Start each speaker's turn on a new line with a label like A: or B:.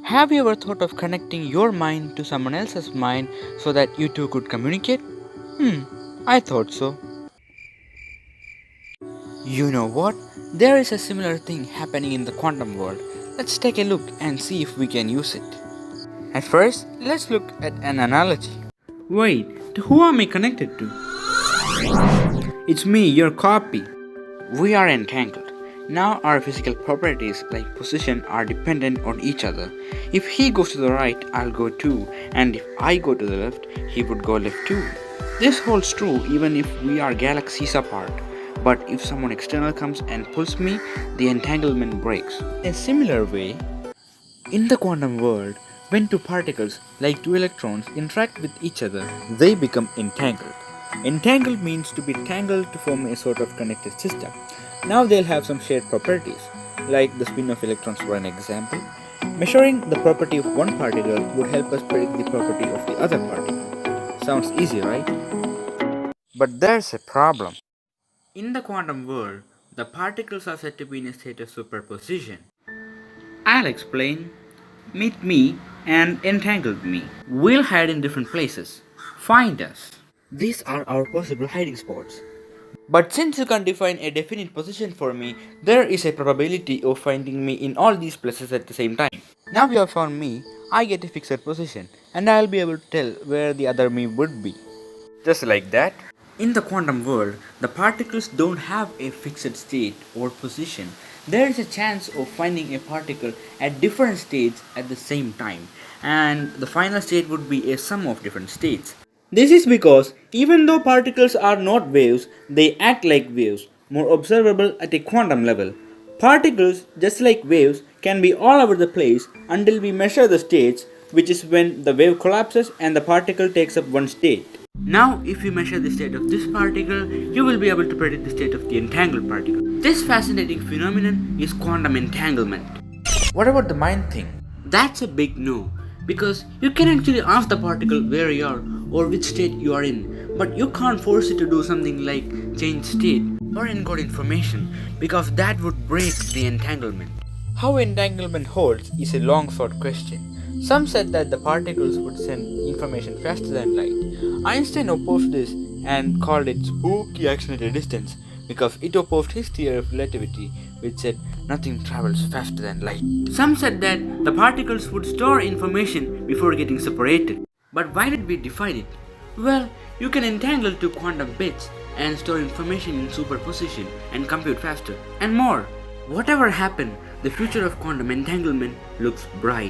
A: Have you ever thought of connecting your mind to someone else's mind so that you two could communicate? I thought so. You know what? There is a similar thing happening in the quantum world. Let's take a look and see if we can use it. At first, let's look at an analogy. Wait, to who am I connected to? It's me, your copy. We are entangled. Now our physical properties like position are dependent on each other. If he goes to the right, I'll go too, and if I go to the left, he would go left too. This holds true even if we are galaxies apart. But if someone external comes and pulls me, the entanglement breaks. In a similar way, in the quantum world, when two particles, like two electrons, interact with each other, they become entangled. Entangled means to be tangled to form a sort of connected system. Now they'll have some shared properties, like the spin of electrons for an example. Measuring the property of one particle would help us predict the property of the other particle. Sounds easy, right? But there's a problem. In the quantum world, the particles are said to be in a state of superposition. I'll explain. Meet me and entangled me. We'll hide in different places. Find us. These are our possible hiding spots. But since you can't define a definite position for me, there is a probability of finding me in all these places at the same time. Now you have found me, I get a fixed position, and I'll be able to tell where the other me would be. Just like that. In the quantum world, the particles don't have a fixed state or position. There is a chance of finding a particle at different states at the same time, and the final state would be a sum of different states. This is because even though particles are not waves, they act like waves, more observable at a quantum level. Particles, just like waves, can be all over the place until we measure the states, which is when the wave collapses and the particle takes up one state. Now, if you measure the state of this particle, you will be able to predict the state of the entangled particle. This fascinating phenomenon is quantum entanglement. What about the mind thing? That's a big no, because you can actually ask the particle where you are or which state you are in, but you can't force it to do something like change state or encode information, because that would break the entanglement. How entanglement holds is a long thought question. Some said that the particles would send information faster than light. Einstein opposed this and called it spooky accelerated distance because it opposed his theory of relativity, which said nothing travels faster than light. Some said that the particles would store information before getting separated. But why did we define it? Well, you can entangle two quantum bits and store information in superposition and compute faster, and more. Whatever happened, the future of quantum entanglement looks bright.